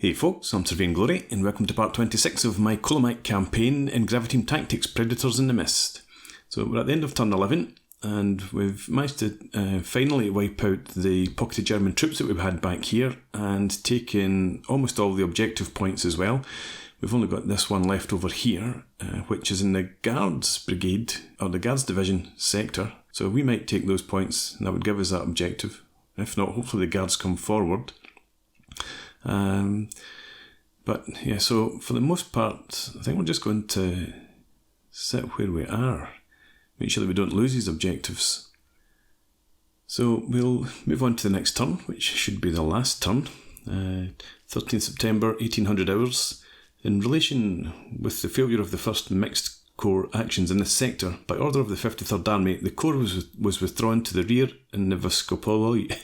Hey folks, I'm Surveying Glory, and welcome to part 26 of my Kolomak campaign in Graviteam Tactics Predators in the Mist. So we're at the end of turn 11, and we've managed to finally wipe out the pocketed German troops that we've had back here, and taken almost all the objective points as well. We've only got this one left over here, which is in the Guards Brigade, or the Guards Division sector. So we might take those points, and that would give us that objective. If not, hopefully the Guards come forward. But yeah, so for the most part, I think we're just going to sit where we are, make sure that we don't lose these objectives. So we'll move on to the next turn, which should be the last turn, 13th September, 1800 hours. In relation with the failure of the first mixed corps actions in this sector, by order of the 53rd Army, the corps was withdrawn to the rear in the Voskopolye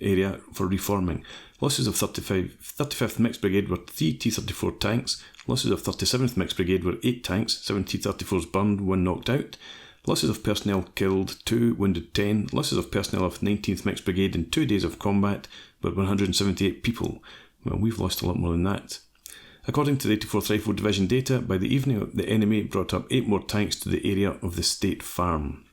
area for reforming. Losses of 35th Mixed Brigade were 3 T-34 tanks. Losses of 37th Mixed Brigade were 8 tanks, 7 T-34s burned, 1 knocked out. Losses of personnel killed, 2, wounded 10. Losses of personnel of 19th Mixed Brigade in 2 days of combat were 178 people. Well, we've lost a lot more than that. According to the 84th Rifle Division data, by the evening the enemy brought up 8 more tanks to the area of the State Farm.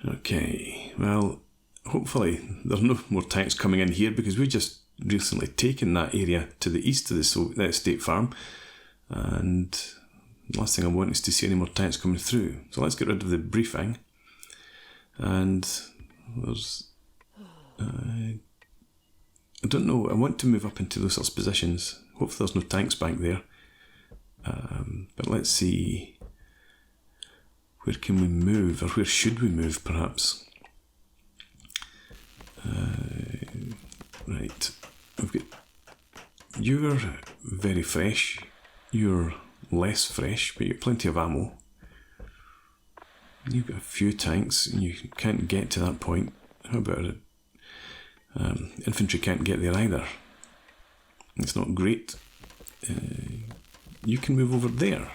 Okay, well, hopefully there are no more tanks coming in here, because we've just recently taken that area to the east of the State Farm, and the last thing I want is to see any more tanks coming through. So let's get rid of the briefing. And there's... I don't know, I want to move up into those sorts of positions. Hopefully there's no tanks back there. But let's see. Where can we move, or where should we move perhaps? Right, we've got... You're very fresh. You're less fresh, but you've plenty of ammo. You've got a few tanks, and you can't get to that point. How about it? Infantry can't get there either. It's not great. You can move over there.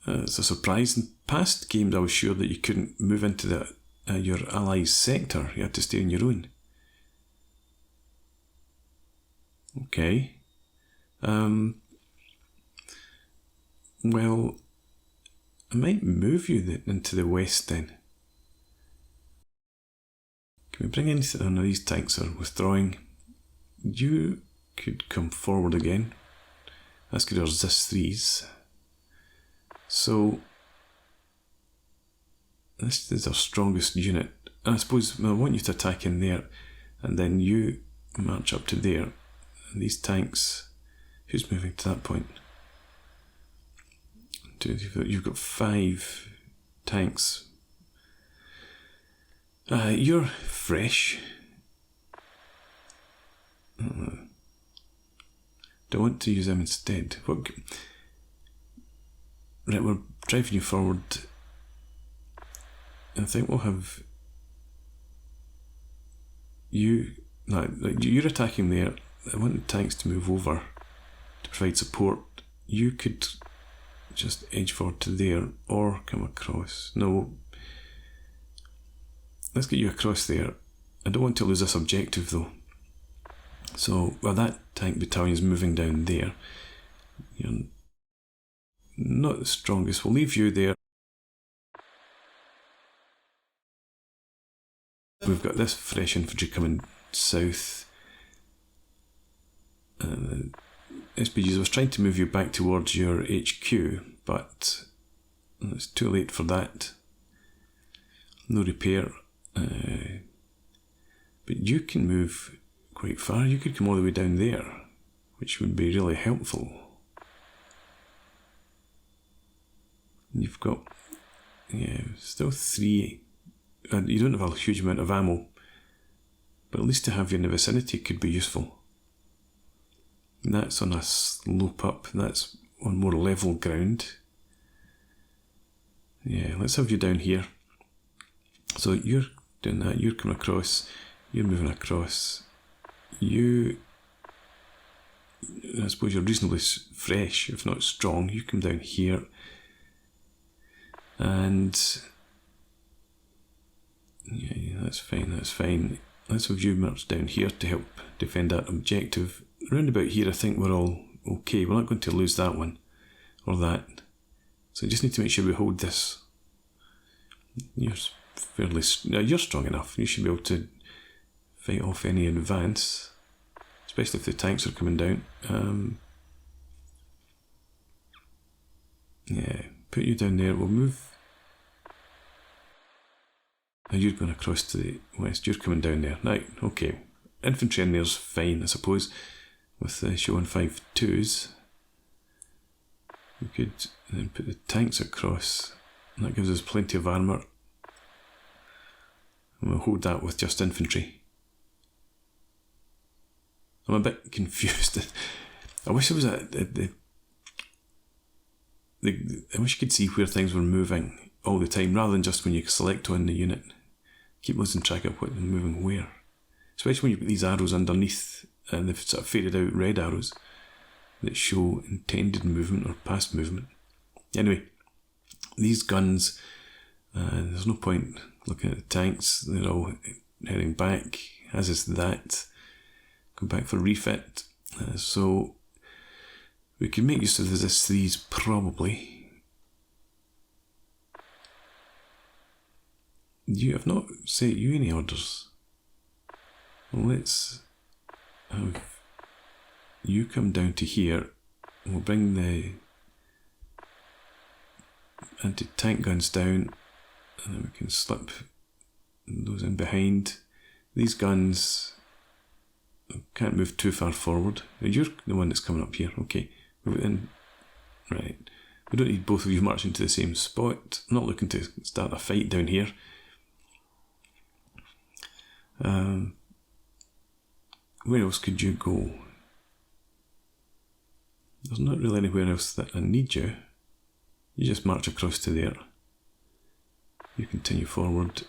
It's a surprise. In past games I was sure that you couldn't move into your allies' sector. You had to stay on your own. Okay. Well, I might move you into the west then. Can we bring in... Oh no, these tanks are withdrawing. You could come forward again. That's good, our ZIS-3s. So, this is our strongest unit. And I suppose I want you to attack in there, and then you march up to there. And these tanks... Who's moving to that point? You've got 5 tanks. You're fresh. Don't want to use them instead. Right, we're driving you forward. I think we'll have you. No, you're attacking there. I want the tanks to move over to provide support. You could just edge forward to there, or come across. No. Let's get you across there. I don't want to lose this objective though. So, while that tank battalion is moving down there, you're not the strongest. We'll leave you there. We've got this fresh infantry coming south. SPGs, I was trying to move you back towards your HQ, but it's too late for that. No repair. But you can move quite far. You could come all the way down there, which would be really helpful. You've got, yeah, still 3. You don't have a huge amount of ammo, but at least to have you in the vicinity could be useful. And that's on a slope up. That's on more level ground. Yeah, let's have you down here. So you're doing that, you're coming across, you're moving across. I suppose you're reasonably fresh, if not strong. You come down here. And yeah, that's fine, that's fine. let's have you march down here to help defend that objective. Around about here I think we're all okay. We're not going to lose that one or that. So I just need to make sure we hold this. You're strong enough. You should be able to fight off any advance, especially if the tanks are coming down. Yeah, put you down there. We'll move. Now you're going across to the west. You're coming down there. Right, okay. Infantry in there's fine, I suppose, with the show 152s. We could then put the tanks across. And that gives us plenty of armour. And we'll hold that with just infantry. I'm a bit confused. I wish there was I wish you could see where things were moving all the time, rather than just when you select on the unit. Keep losing track of what they're moving where. Especially when you've got these arrows underneath, and they've sort of faded out red arrows that show intended movement or past movement. Anyway, these guns, there's no point looking at the tanks. They're all heading back, as is that. Go back for refit. So we can make use of the S3s probably. You have not set you any orders. Well, let's have you come down to here. We'll bring the anti-tank guns down, and then we can slip those in behind. These guns can't move too far forward. You're the one that's coming up here. Okay, move it in. Right. We don't need both of you marching to the same spot. I'm not looking to start a fight down here. Where else could you go? There's not really anywhere else that I need you. You just march across to there. You continue forward.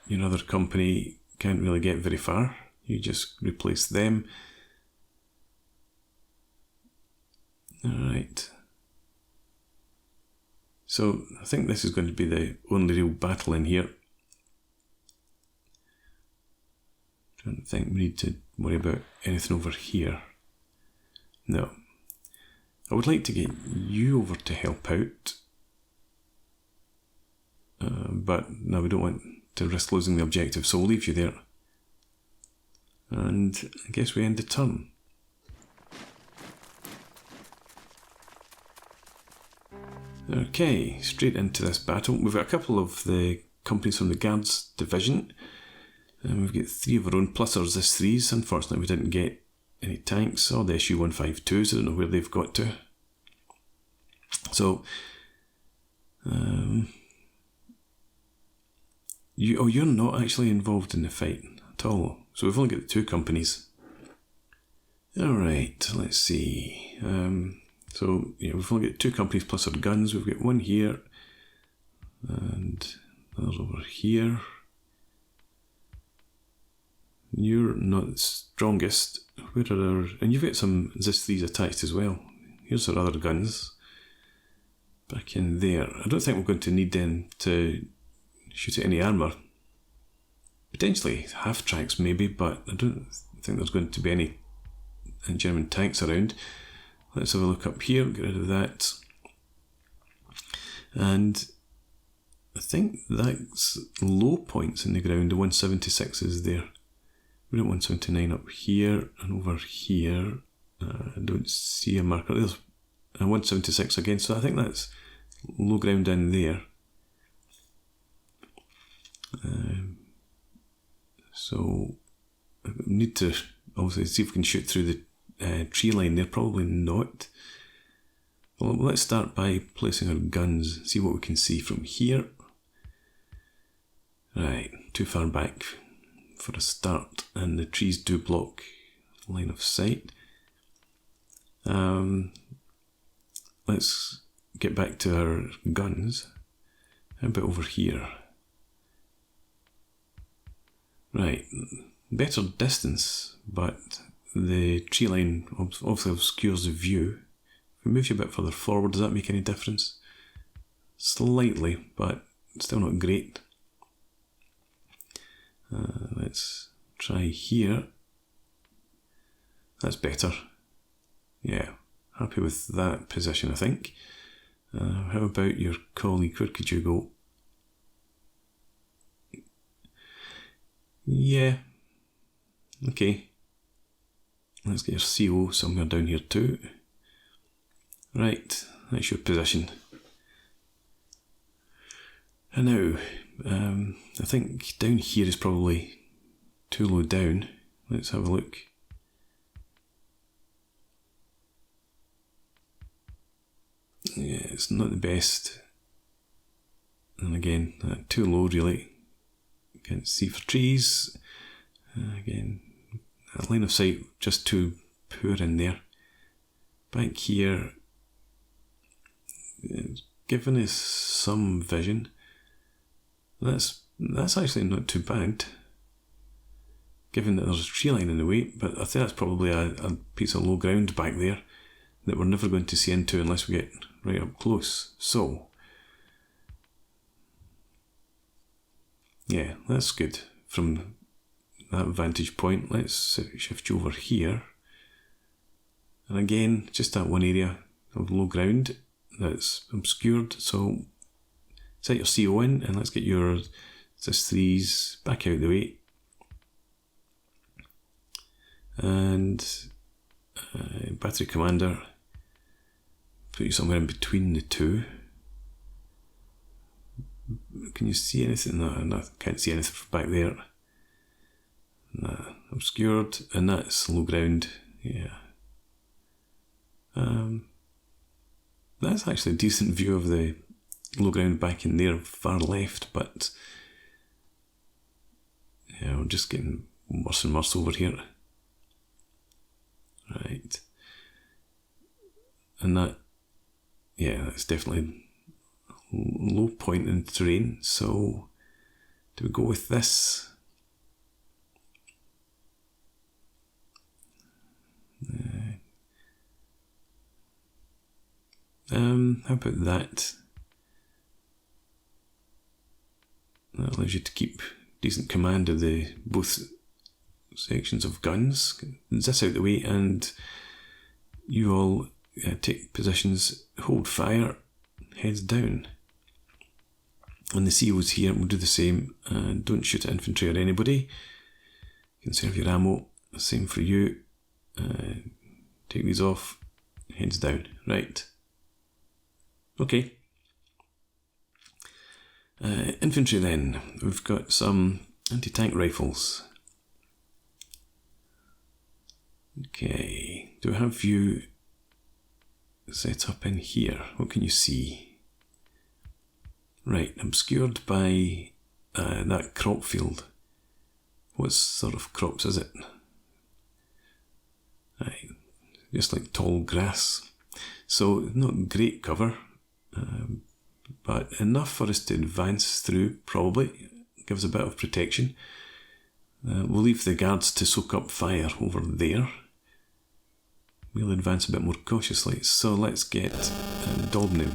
Your other company can't really get very far. You just replace them. Alright. So I think this is going to be the only real battle in here. I don't think we need to worry about anything over here. No. I would like to get you over to help out. But no, we don't want to risk losing the objective, so we'll leave you there. And I guess we end the turn. Okay, straight into this battle. We've got a couple of the companies from the Guards division. And we've got 3 of our own, plus our S3s. Unfortunately, we didn't get any tanks, or the SU-152s. I don't know where they've got to. So, you're not actually involved in the fight at all. So we've only got the 2 companies. Alright, let's see. So, yeah, we've only got 2 companies plus our guns. We've got one here, and another over here. You're not the strongest. Where are our... And you've got some Z3s attached as well. Here's our other guns. Back in there. I don't think we're going to need them to shoot at any armour. Potentially half-tracks maybe, but I don't think there's going to be any German tanks around. Let's have a look up here, get rid of that. And I think that's low points in the ground. The 176 is there. We're at 179 up here and over here. I don't see a marker. There's a 176 again, so I think that's low ground down there. So I need to obviously see if we can shoot through the tree line there. Probably not. Well, let's start by placing our guns, see what we can see from here. Right, too far back for a start, and the trees do block line of sight. Let's get back to our guns. How about over here? Right, better distance, but the tree line obviously obscures the view. If we move you a bit further forward, does that make any difference? Slightly, but still not great. Let's try here. That's better. Yeah, happy with that position, I think. How about your colleague? Where could you go? Yeah. Okay. Let's get your CO somewhere down here too. Right, that's your position. And now, I think down here is probably too low down. Let's have a look. Yeah, it's not the best. And again, too low really. Can't see for trees. Again, that line of sight just too poor in there. Back here, it's given us some vision. That's actually not too bad, given that there's a tree line in the way, but I think that's probably a piece of low ground back there that we're never going to see into unless we get right up close. So, yeah, that's good from that vantage point. Let's shift you over here. And again, just that one area of low ground that's obscured. So set your CO in and let's get your SIS3s back out of the way. And battery commander, put you somewhere in between the two. Can you see anything? No, I can't see anything from back there. Nah, obscured, and that's low ground. Yeah. That's actually a decent view of the low ground back in there, far left, but yeah, we're just getting worse and worse over here. Right. And that, yeah, that's definitely a low point in the terrain. So, do we go with this? How about that? That allows you to keep decent command of the both sections of guns. This out the way, and you all take positions, hold fire, heads down. And the COs here will do the same. Don't shoot at infantry or anybody. Conserve your ammo. Same for you. Take these off. Heads down. Right. Okay. Infantry then. We've got some anti-tank rifles. Okay. Do I have you set up in here? What can you see? Right. Obscured by that crop field. What sort of crops is it? Right. Just like tall grass. So not great cover. But enough for us to advance through, probably. Gives a bit of protection. We'll leave the guards to soak up fire over there. We'll advance a bit more cautiously. So let's get Dolbnev.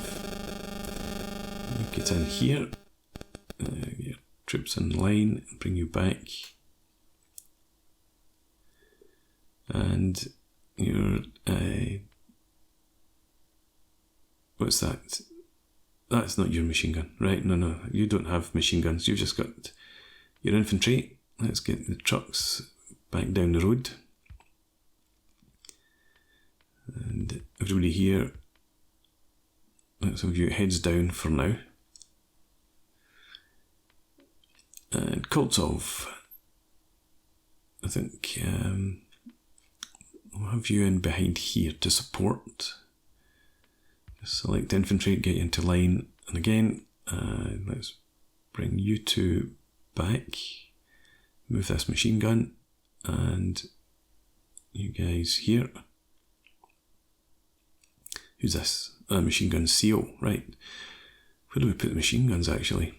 Get in here. Your troops in line. Bring you back. And your... what's that? That's not your machine gun, right? No, you don't have machine guns. You've just got your infantry. Let's get the trucks back down the road. And everybody here, let's have you heads down for now. And Koltsov, I think we'll have you in behind here to support. Select infantry, get you into line, and again, let's bring you two back, move this machine gun, and you guys here. Who's this? Machine gun CO, right. Where do we put the machine guns actually?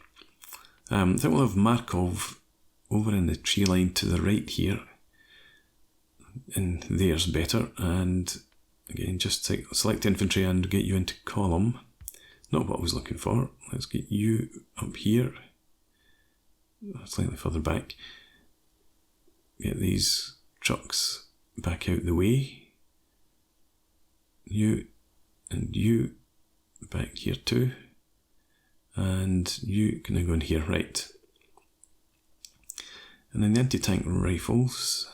I think we'll have Markov over in the tree line to the right here, and there's better, and again, just select infantry and get you into column. Not what I was looking for. Let's get you up here. Slightly further back. get these trucks back out the way. You and you back here too. And you can go in here, right. And then the anti-tank rifles.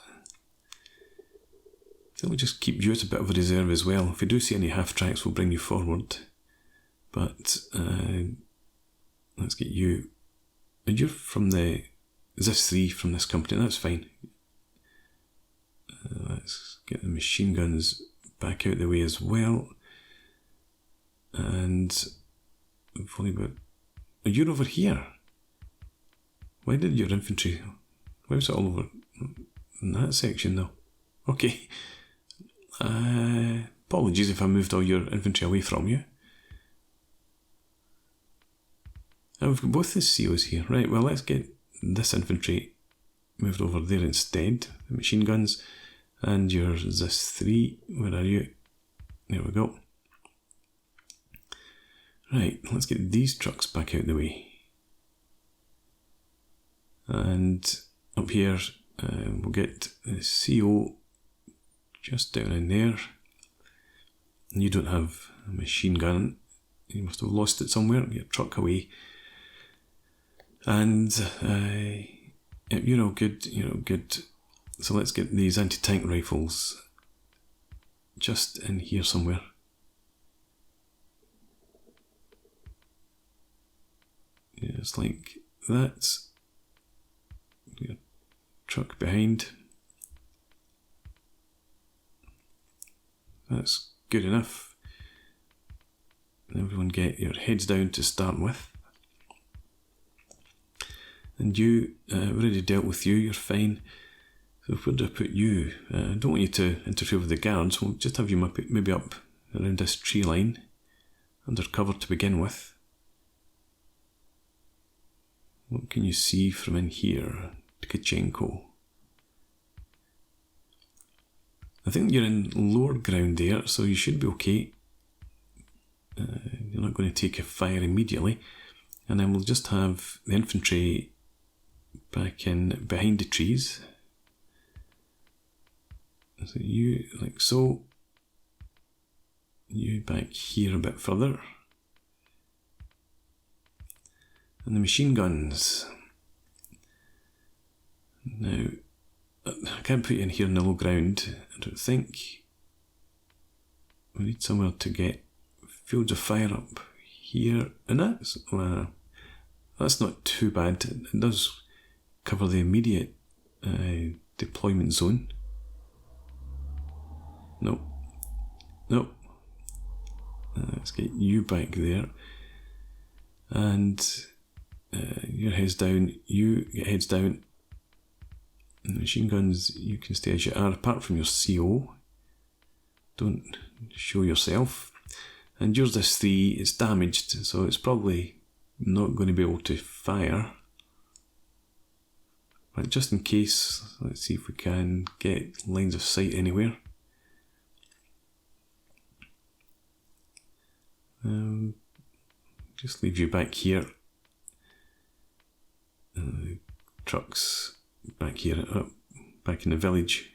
I think we'll just keep you as a bit of a reserve as well. If we do see any half-tracks, we'll bring you forward. But let's get you. And you're from the ZIS-3 from this company, that's fine. Let's get the machine guns back out the way as well. And we've only got. You're over here. Why did your infantry? Why was it all over in that section though? Okay. Apologies if I moved all your infantry away from you. And we've got both the COs here. Right, well, let's get this infantry moved over there instead. The machine guns. And your ZIS-3. Where are you? There we go. Right, let's get these trucks back out the way. And up here, we'll get the CO just down in there. And you don't have a machine gun. You must have lost it somewhere. Get your truck away. And you're all good. You're all good. So let's get these anti-tank rifles just in here somewhere. Yeah, it's like that. Your truck behind. That's good enough. Everyone get your heads down to start with. And you, I've already dealt with you, you're fine. So where do I put you? I don't want you to interfere with the guards. We'll just have you maybe up around this tree line, under cover to begin with. What can you see from in here? Tkachenko. I think you're in lower ground there, so you should be okay. You're not going to take a fire immediately. And then we'll just have the infantry back in behind the trees. So you, like so. You back here a bit further. And the machine guns. Now, I can't put you in here in the low ground, I don't think. We need somewhere to get fields of fire up here. And that's not too bad. It does cover the immediate deployment zone. Nope. Nope. Let's get you back there. And your heads down, you get heads down. And the machine guns, you can stay as you are, apart from your CO. Don't show yourself. And yours this 3, it's damaged, so it's probably not going to be able to fire. But just in case, let's see if we can get lines of sight anywhere. Just leave you back here. Trucks back here, up, back in the village.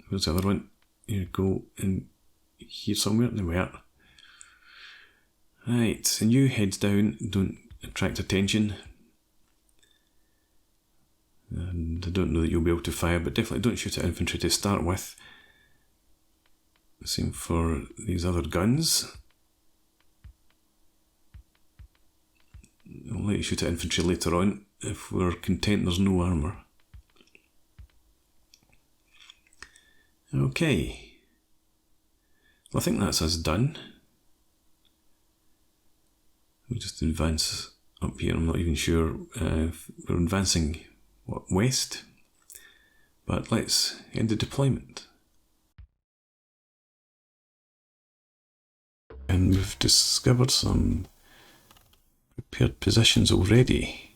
Where's the other one? Here, go in here somewhere. There we are. Right, and you heads down, don't attract attention. And I don't know that you'll be able to fire, but definitely don't shoot at infantry to start with. Same for these other guns. I'll let you shoot at infantry later on if we're content there's no armour. Okay. Well, I think that's us done. We'll just advance up here. I'm not even sure if we're advancing west, but let's end the deployment. And we've discovered some prepared positions already.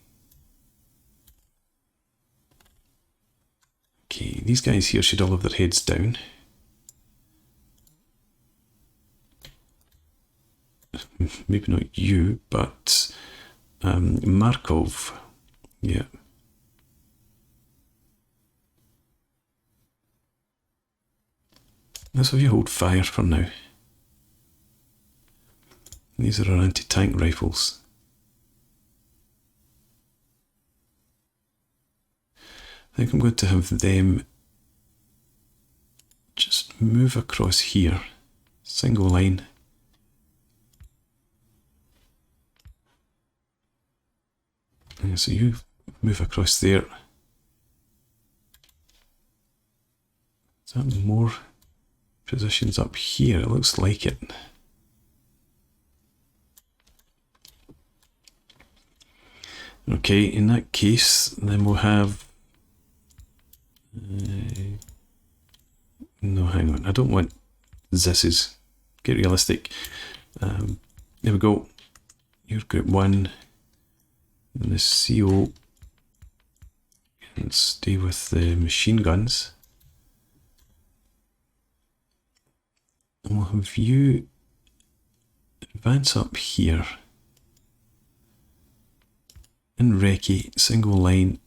Okay, these guys here should all have their heads down. Maybe not you, but Markov, yeah. Let's have you hold fire for now. These are our anti-tank rifles. I think I'm going to have them just move across here. Single line. And so you move across there. Is that more positions up here? It looks like it. Okay, in that case, then we'll have... no, hang on. I don't want thises. Get realistic. There we go. You're group 1. And the CO can stay with the machine guns. And we'll have you advance up here. In recce, single line,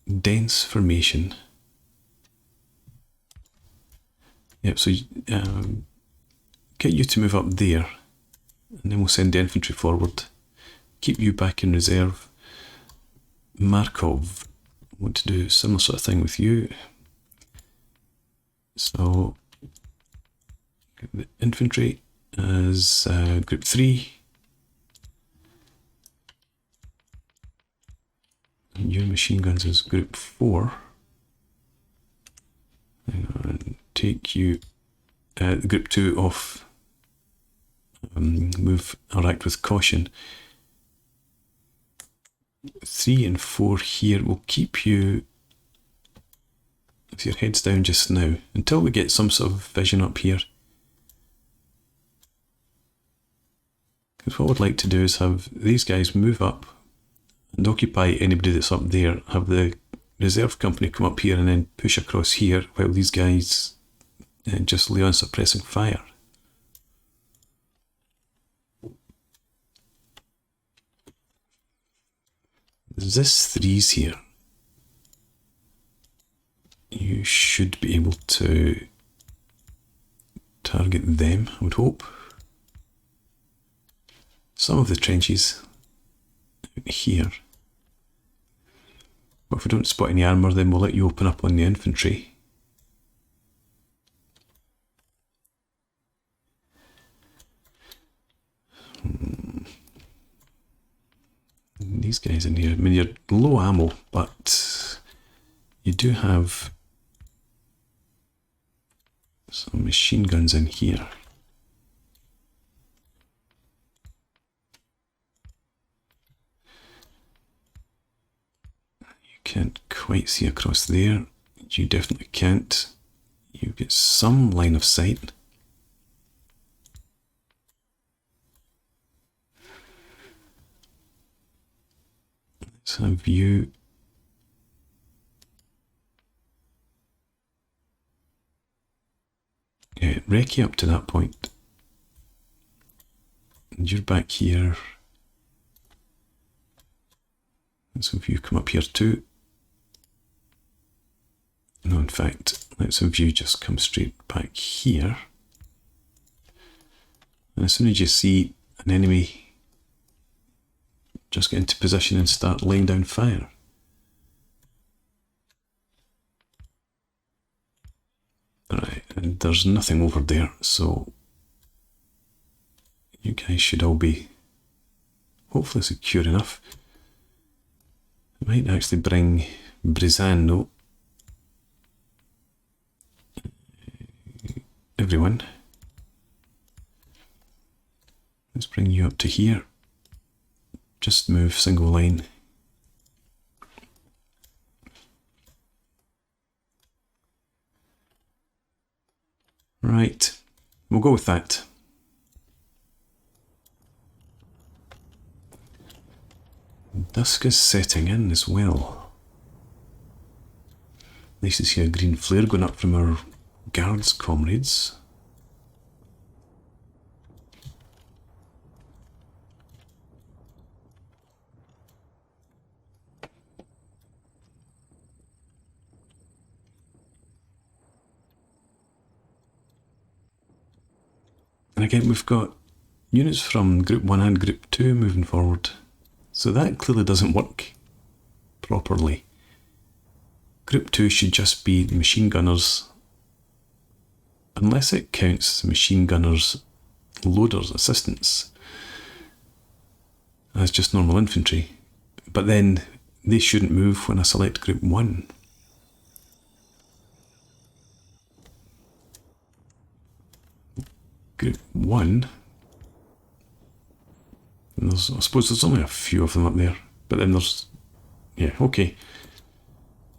dense formation. Yep, so get you to move up there, and then we'll send the infantry forward. Keep you back in reserve. Markov, I want to do a similar sort of thing with you. So, the infantry as group 3. And your machine guns as group 4. And take you group 2 off. Move or act with caution. 3 and 4 here will keep you with your heads down just now until we get some sort of vision up here. Because what I'd like to do is have these guys move up and occupy anybody that's up there, have the reserve company come up here and then push across here while these guys just lay on suppressing fire. This 3's here. You should be able to target them, I would hope. Some of the trenches here. But if we don't spot any armour, then we'll let you open up on the infantry. These guys in here, I mean, you're low ammo, but you do have some machine guns in here. You can't quite see across there. You definitely can't. You get some line of sight. Let's have you recce up to that point. And you're back here. Let's have you come up here too. No, in fact, let's have you just come straight back here. And as soon as you see an enemy, just get into position and start laying down fire. Alright, and there's nothing over there, so you guys should all be hopefully secure enough. I might actually bring Brizan, no. Everyone. Let's bring you up to here. Just move single line. Right, we'll go with that. Dusk is setting in as well. Nice to see a green flare going up from our guards comrades. And again, we've got units from Group 1 and Group 2 moving forward. So that clearly doesn't work properly. Group 2 should just be the machine gunners, unless it counts the machine gunners, loaders, assistants as just normal infantry. But then they shouldn't move when I select Group 1. Group 1, and I suppose there's only a few of them up there, but then there's, yeah, okay.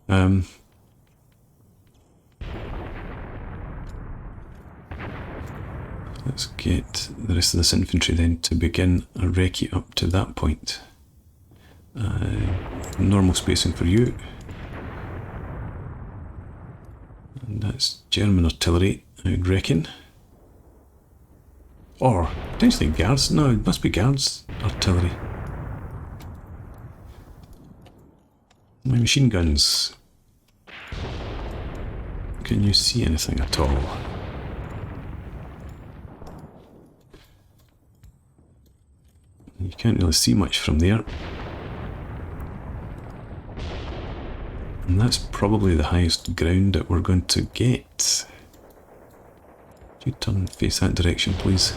Let's get the rest of this infantry then to begin a recce up to that point. Normal spacing for you. And that's German artillery, I would reckon. Or potentially guards. No, it must be guards artillery. My machine guns. Can you see anything at all? You can't really see much from there. And that's probably the highest ground that we're going to get. Could you turn and face that direction, please?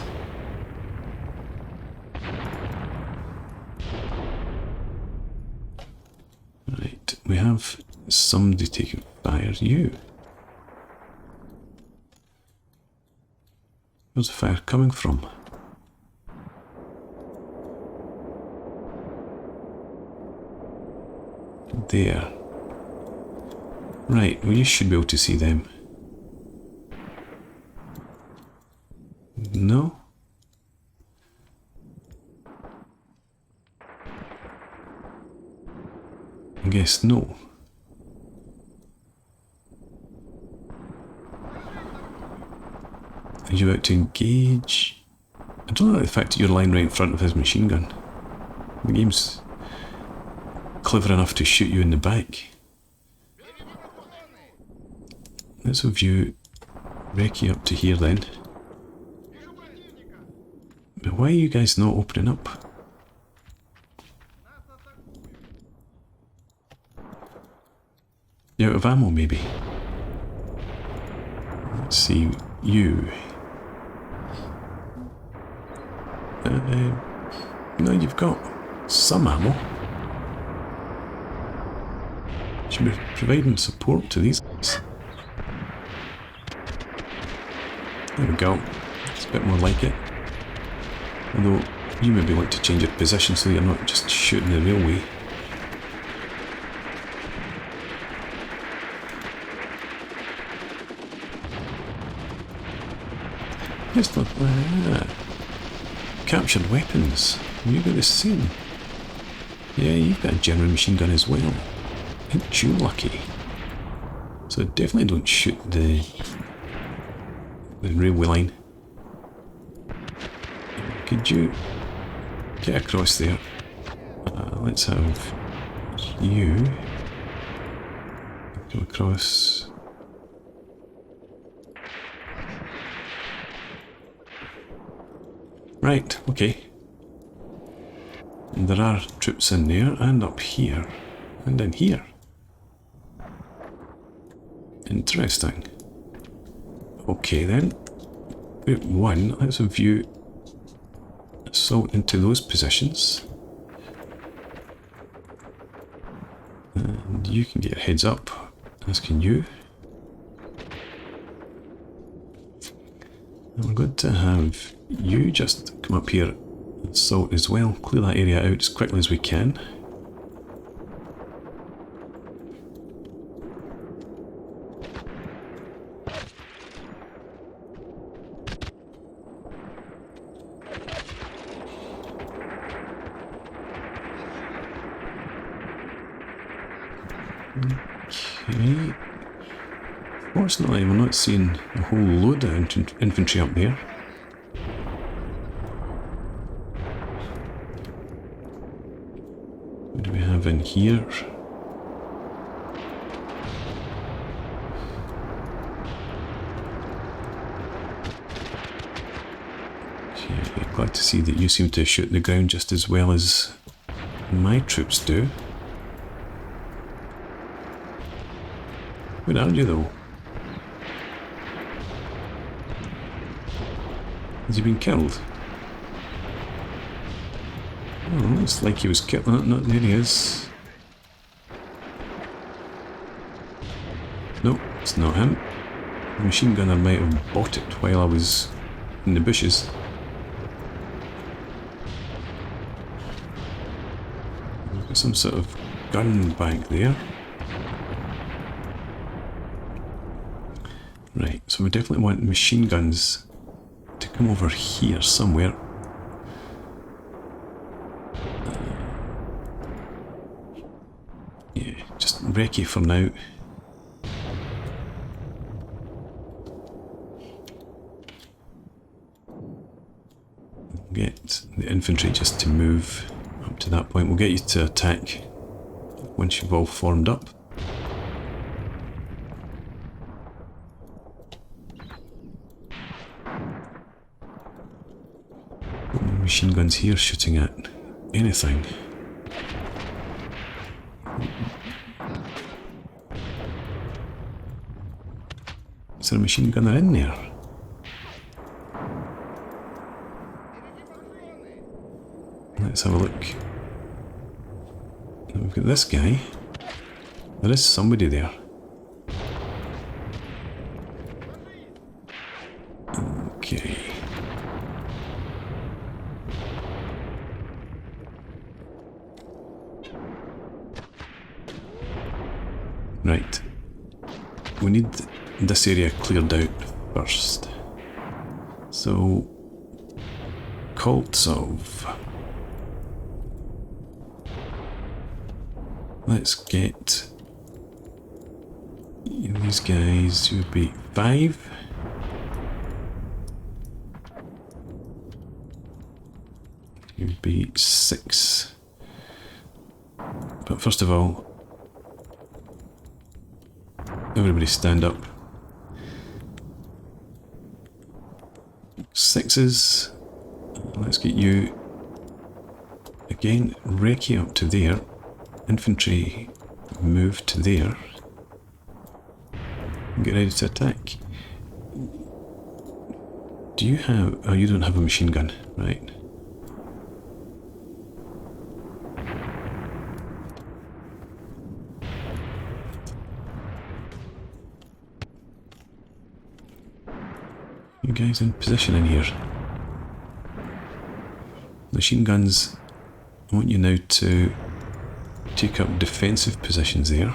Right, we have somebody taking fire. You. Where's the fire coming from? There. Right, well you should be able to see them. No? I guess no. Are you about to engage? I don't like the fact that you're lying right in front of his machine gun. The game's clever enough to shoot you in the back. Let's have you recce up to here then. But why are you guys not opening up? You out of ammo maybe? Let's see, you. No, you've got some ammo. Should be providing support to these guys. There we go. It's a bit more like it. Although, you maybe want to change your position so you're not just shooting the railway. Just like that. Captured weapons. You got the same. Yeah, you've got a German machine gun as well. Ain't you lucky? So definitely don't shoot the railway line. Could you get across there? Let's have you go across. Right, okay. And there are troops in there, and up here, and in here. Interesting. Okay then. Group 1, let's have you assault into those positions. And you can get your heads up, as can you. And we're going to have you just come up here and assault as well. Clear that area out as quickly as we can. Okay. Fortunately, we're not seeing a whole load of infantry up there. What do we have in here? Glad to see that you seem to shoot the ground just as well as my troops do. Where are you though? Has he been killed? Oh, looks like he was killed. No, there he is. No, it's not him. The machine gunner might have bought it while I was in the bushes. We've got some sort of gun back there. Right, so we definitely want machine guns to come over here somewhere. Yeah, just recce for now. Get the infantry just to move up to that point. We'll get you to attack once you've all formed up. Machine guns here shooting at anything. Is there a machine gunner in there? Let's have a look. We've got this guy. There is somebody there. Okay. Right. We need this area cleared out first. So, Koltsov. Let's get these guys who would be 5. It would be 6. But first of all, everybody stand up. 6s. Let's get you again, recce up to there. Infantry move to there. Get ready to attack. Do you have... oh, you don't have a machine gun, right. You guys in position in here. Machine guns, I want you now to take up defensive positions there.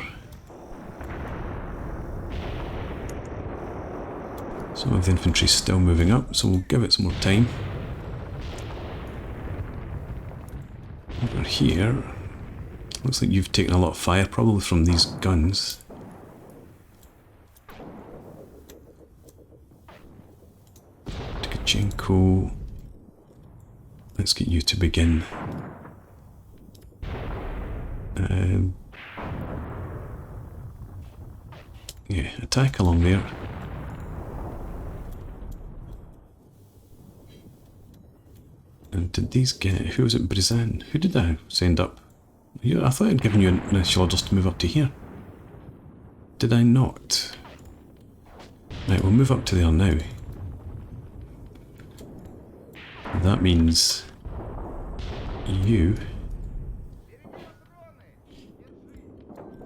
Some of the infantry is still moving up, so we'll give it some more time. Over here, looks like you've taken a lot of fire, probably from these guns. Tkachenko, let's get you to begin. Yeah, attack along there. And did these get... who was it? Brizan? Who did I send up? I thought I'd given you initial orders to move up to here. Did I not? Right, we'll move up to there now. That means you...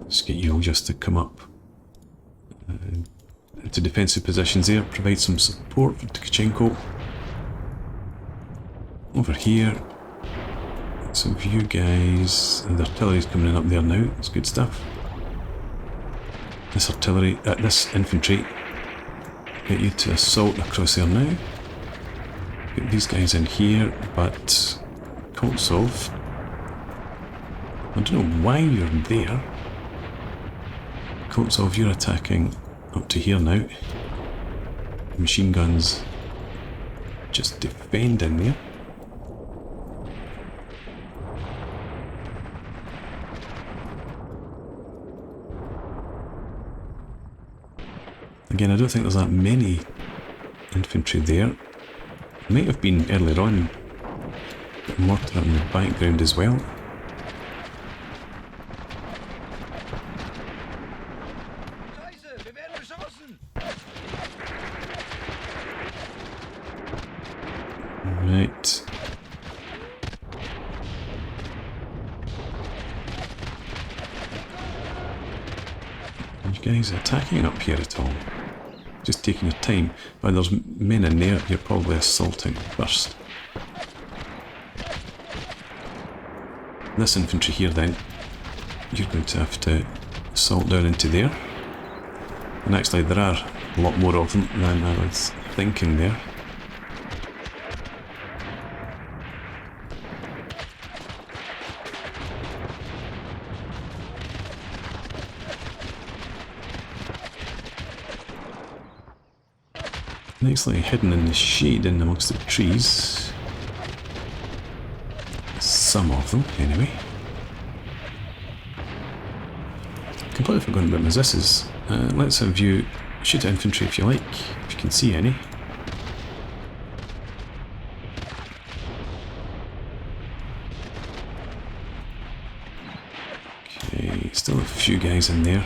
let's get you all just to come up into defensive positions there, provide some support for Tkachenko. Over here, some of you guys, and the artillery's coming in up there now, that's good stuff. This artillery, this infantry, get you to assault across there now. Get these guys in here, but Koltsov, I don't know why you're there. Koltsov, you're attacking up to here now. Machine guns just defend in there. Again, I don't think there's that many infantry there. Might have been earlier on Got a mortar in the background as well. Right. Are you guys attacking up here at all? Just taking your time. But there's men in there you're probably assaulting first. This infantry here then, you're going to have to assault down into there. And actually there are a lot more of them than I was thinking there. Nicely hidden in the shade in amongst the trees. Some of them, anyway. Completely forgotten about my zisses. Let's have you shoot infantry if you like, if you can see any. Okay, still a few guys in there.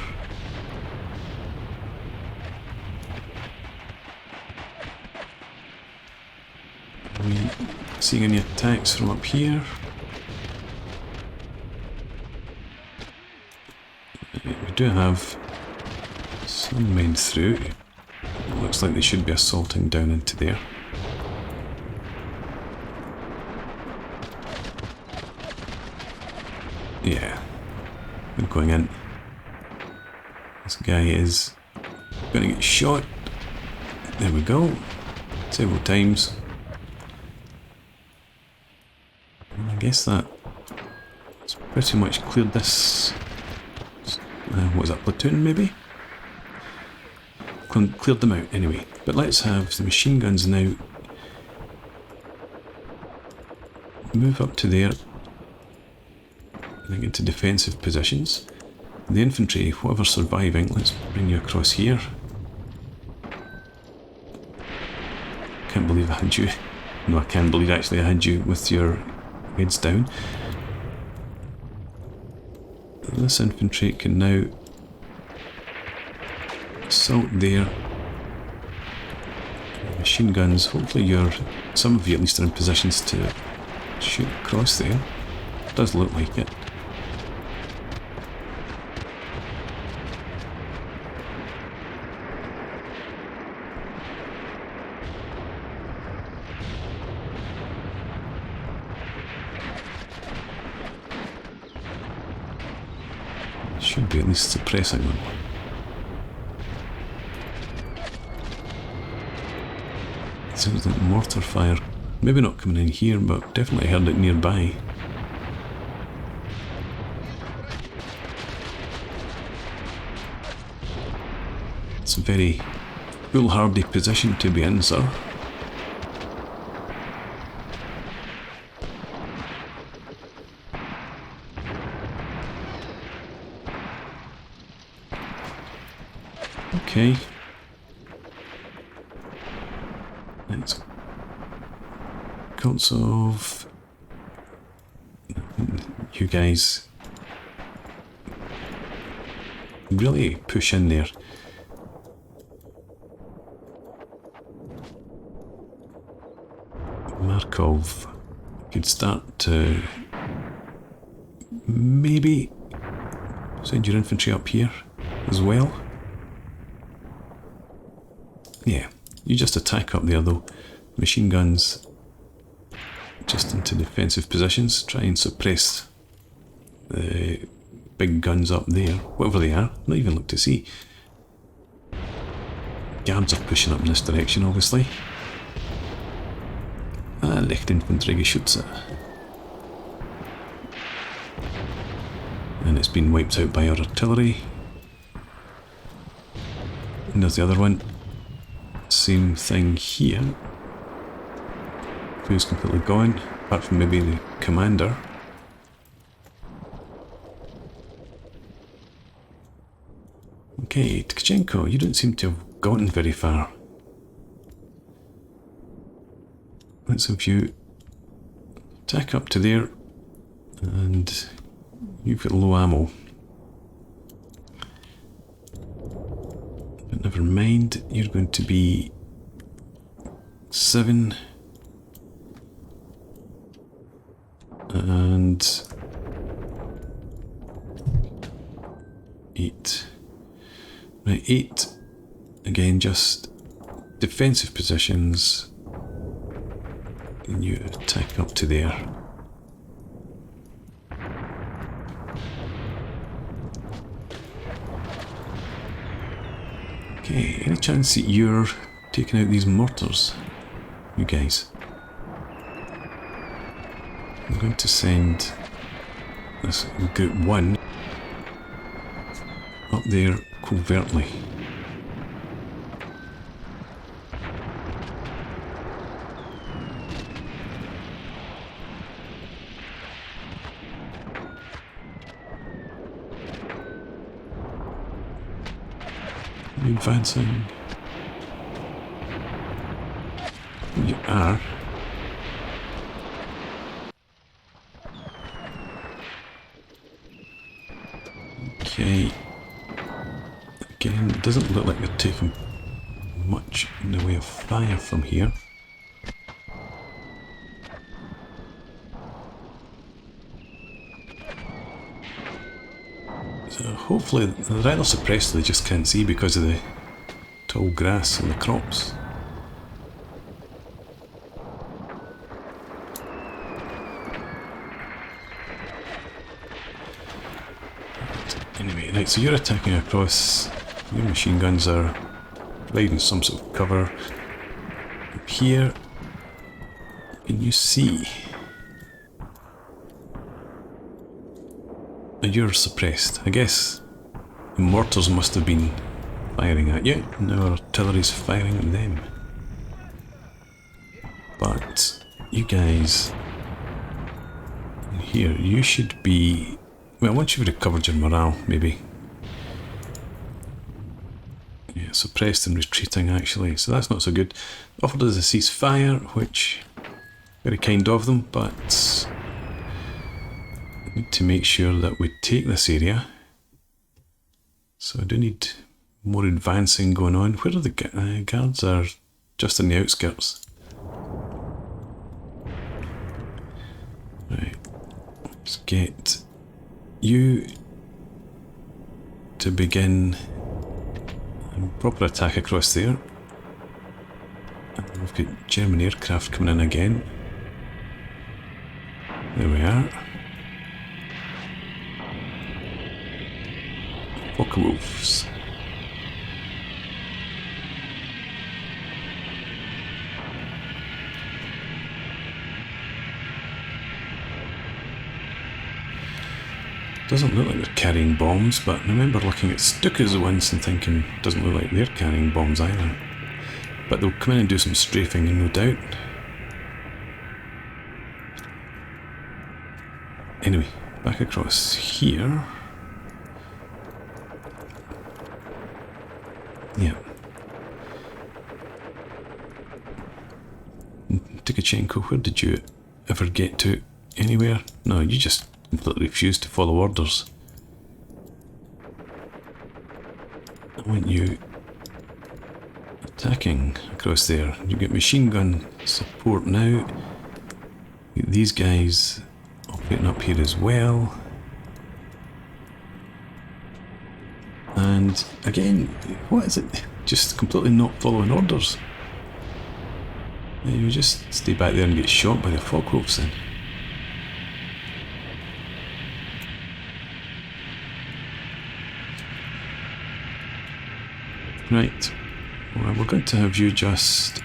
Are we seeing any attacks from up here? We do have some men through. Looks like they should be assaulting down into there. Yeah, they're going in. This guy is going to get shot. There we go. Several times. I guess that's pretty much cleared this. What was that, platoon maybe? Cleared them out anyway. But let's have the machine guns now move up to there and get into defensive positions. The infantry, whoever's surviving, let's bring you across here. Can't believe I had you. No, I can believe actually I had you with your heads down. This infantry can now assault there. Machine guns, hopefully some of you at least are in positions to shoot across there. Does look like it. Should be at least suppressing them. Sounds like mortar fire. Maybe not coming in here, but definitely heard it nearby. It's a very foolhardy position to be in, sir. Okay. Let's Koltsov. You guys really push in there. Markov could start to maybe send your infantry up here as well. Yeah, you just attack up there though. Machine guns just into defensive positions. Try and suppress the big guns up there, whatever they are. Not even look to see. Guards are pushing up in this direction, obviously. Lichtinfanterie geschütze. And it's been wiped out by our artillery. And there's the other one. Same thing here. Crew's completely gone, apart from maybe the commander. Okay, Tkachenko, you don't seem to have gotten very far. Let's have you attack up to there, and you've got low ammo. But never mind, you're going to be 7 and 8. Right, 8. Again, just defensive positions. And you attack up to there. Okay, any chance that you're taking out these mortars, you guys? I'm going to send this group 1 up there covertly. Advancing. You are. Okay. Again, it doesn't look like you're taking much in the way of fire from here. So hopefully they're either suppressed or they just can't see because of the tall grass and the crops. Anyway, right, so you're attacking across. Your machine guns are providing some sort of cover. Up here, can you see? You're suppressed. I guess the mortars must have been firing at you, and our artillery's firing at them. But you guys here, you should be, well, once you've recovered your morale, maybe. Yeah, suppressed and retreating actually, so that's not so good. Offered us a ceasefire, which very kind of them, but I need to make sure that we take this area. So I do need more advancing going on. Where are the guards? Are just in the outskirts. Right, let's get you to begin a proper attack across there. And we've got German aircraft coming in again. There we are. Wolves. Doesn't look like they're carrying bombs, but I remember looking at Stukas once and thinking, doesn't look like they're carrying bombs either. But they'll come in and do some strafing, no doubt. Anyway, back across here. Yeah. Tikachenko, where did you ever get to? Anywhere? No, you just completely refused to follow orders. I want you attacking across there. You get machine gun support now. Get these guys operating up here as well. And again, what is it? Just completely not following orders. You just stay back there and get shot by the Focke-Wulfs then. Right, well, we're going to have you just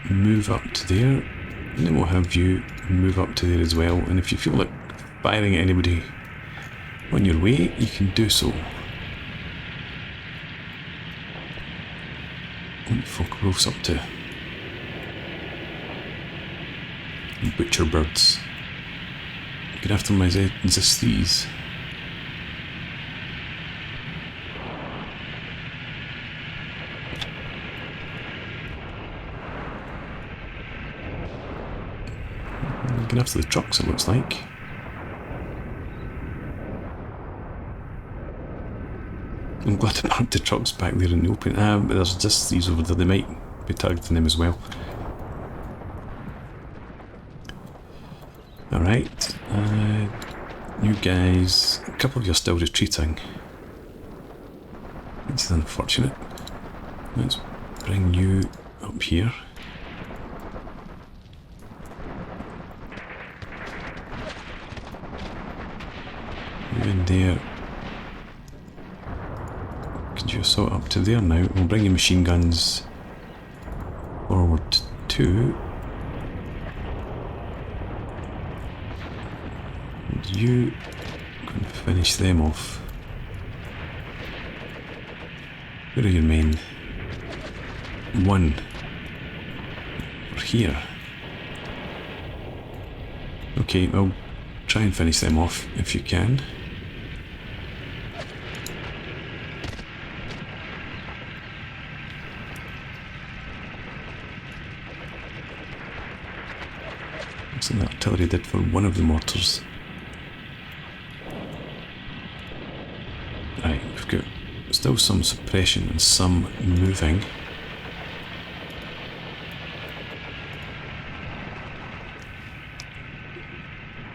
move up to there, and then we'll have you move up to there as well. And if you feel like firing at anybody on your way, you can do so. What the Focke-Wulfs up to? Butcher birds. Get after my Zesties. Looking after the trucks, it looks like. I'm glad I parked the trucks back there in the open. But there's just these over there. They might be targeting them as well. Alright. You guys... A couple of you are still retreating. This is unfortunate. Let's bring you up here. You in there. Could you sort up to there now? We'll bring your machine guns forward to... And you can finish them off. Where are your men? One. Over here. Okay, well, try and finish them off if you can. Looks like the artillery did for one of the mortars. Right, we've got still some suppression and some moving.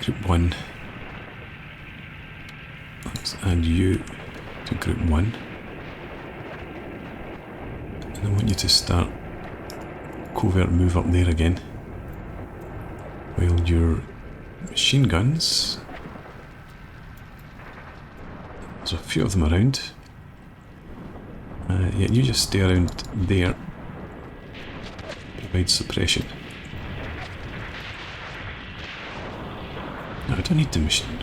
Group 1. Let's add you to Group 1. And I want you to start covert move up there again. While your machine guns... There's a few of them around. Yeah, you just stay around there. Provide suppression. No, I don't need the machine.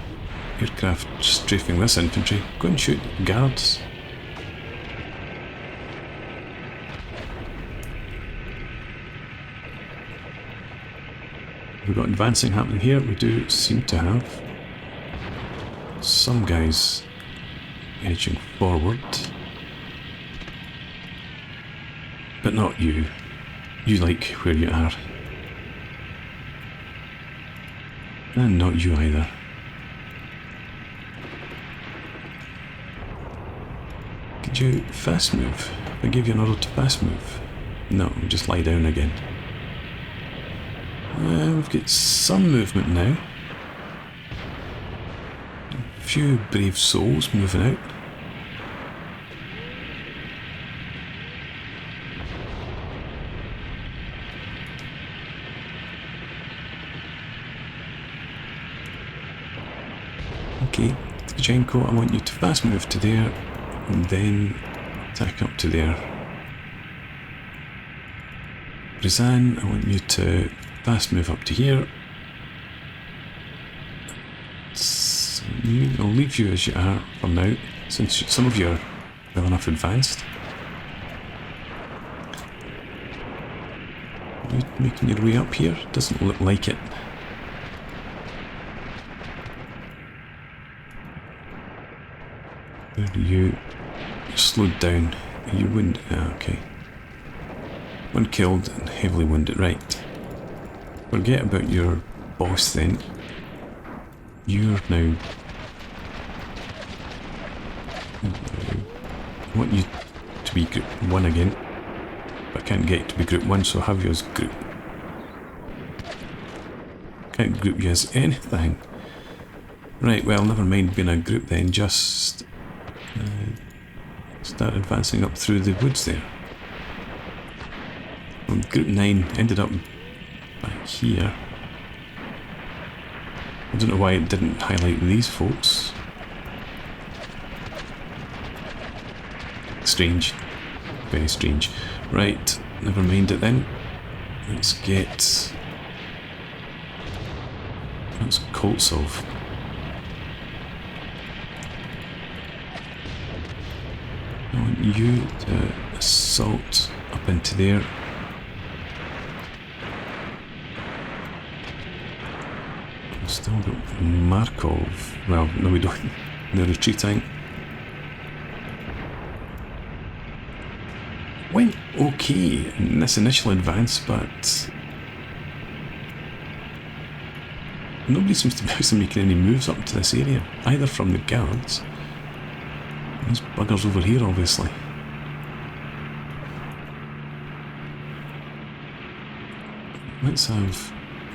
Aircraft strafing this infantry. Go and shoot guards. We've got advancing happening here. We do seem to have some guys edging forward. But not you. You like where you are. And not you either. Could you fast move? If I give you an order to fast move? No, just lie down again. We've got some movement now. A few brave souls moving out. Okay, Tkachenko, I want you to fast move to there, and then attack up to there. Rizan, I want you to fast move up to here. I'll leave you as you are for now, since some of you are well enough advanced. Are you making your way up here? Doesn't look like it. Where are you? You're slowed down. Are you wounded? Ah, okay. One killed and heavily wounded. Right. Forget about your boss then. You're now... I want you to be Group 1 again. But I can't get you to be Group 1, so I have you as Group... Can't group you as anything. Right, well, never mind being a group then, just... start advancing up through the woods there. Well, Group 9 ended up back here. I don't know why it didn't highlight these folks. Strange. Very strange. Right, never mind it then. Let's get... That's Koltsov. I want you to assault up into there. We've still got Markov. Well, no we don't. They're retreating. Went okay in this initial advance, but... nobody seems to be actually making any moves up to this area, either from the guards. There's buggers over here, obviously. Let's have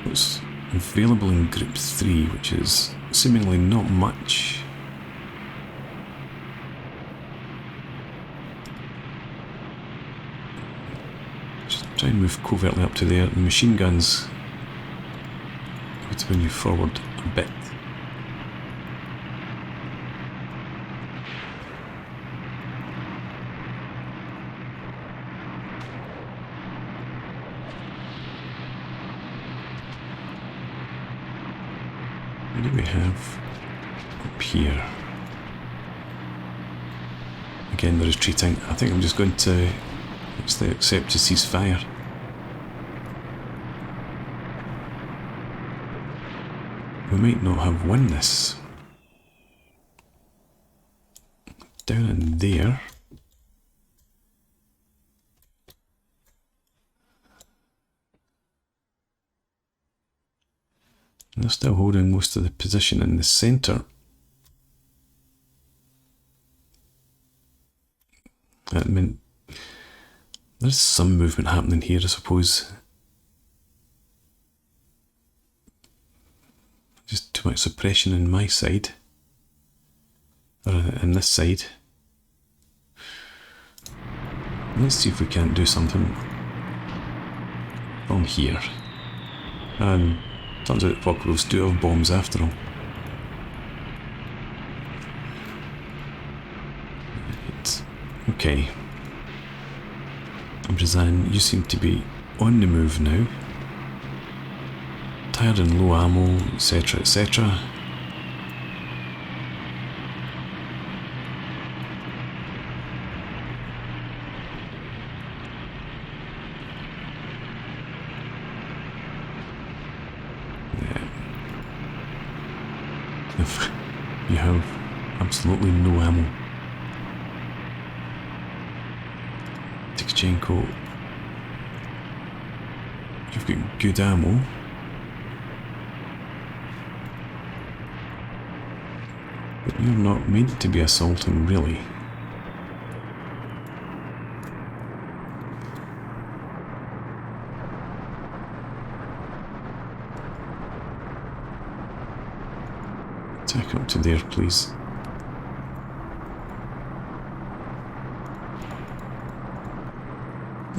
what's available in Group 3, which is seemingly not much. Just try and move covertly up to there. The machine guns to move you forward a bit. What do we have up here? Again, they're retreating. I think I'm just going to actually accept a ceasefire. We might not have won this. Down in there. And they're still holding most of the position in the centre. I mean, there's some movement happening here, I suppose. Just too much suppression on my side. Or on this side. Let's see if we can't do something from here. And turns out Volkovs do have bombs after all. Right. Okay. Brazan, you seem to be on the move now. Tired and low ammo, etc, etc. You have absolutely no ammo. Tikchenko, you've got good ammo. But you're not meant to be assaulting, really. Attack up to there, please.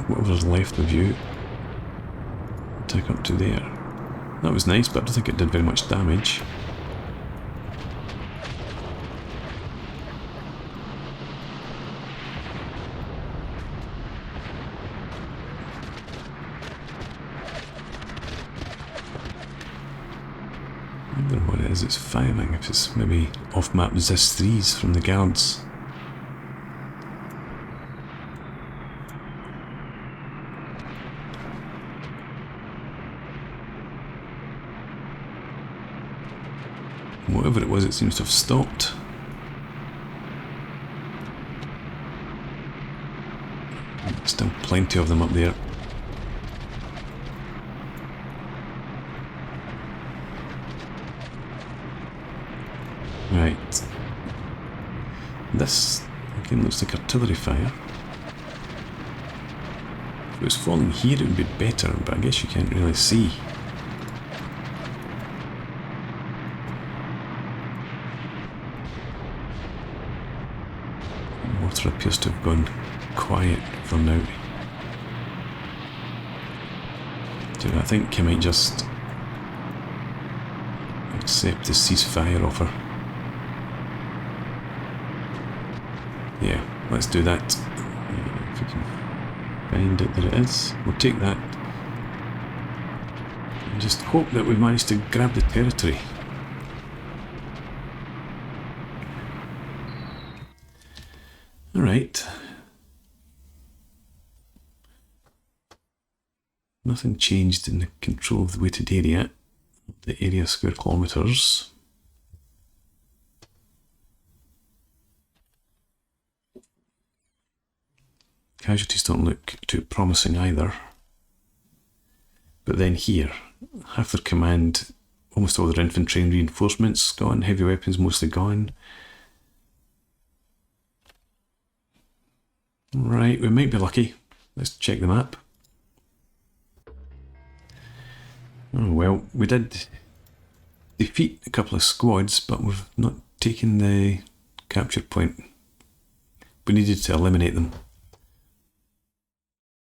Whatever's left of you, attack up to there. That was nice, but I don't think it did very much damage. I wonder what it is it's firing, if it's maybe off-map ZIS-3s from the guards. Whatever it was, it seems to have stopped. Still plenty of them up there. Right. This again looks like artillery fire. If it was falling here it would be better, but I guess you can't really see. Water appears to have gone quiet for now. So I think I might just accept the ceasefire offer. Yeah, let's do that. If we can find it, there it is. We'll take that. And just hope that we manage to grab the territory. Alright. Nothing changed in the control of the weighted area. The area square kilometres. Casualties don't look too promising either. But then here, half their command almost all their infantry and reinforcements gone, heavy weapons mostly gone. Right, we might be lucky. Let's check the map. Oh well, we did defeat a couple of squads, but we've not taken the capture point. We needed to eliminate them.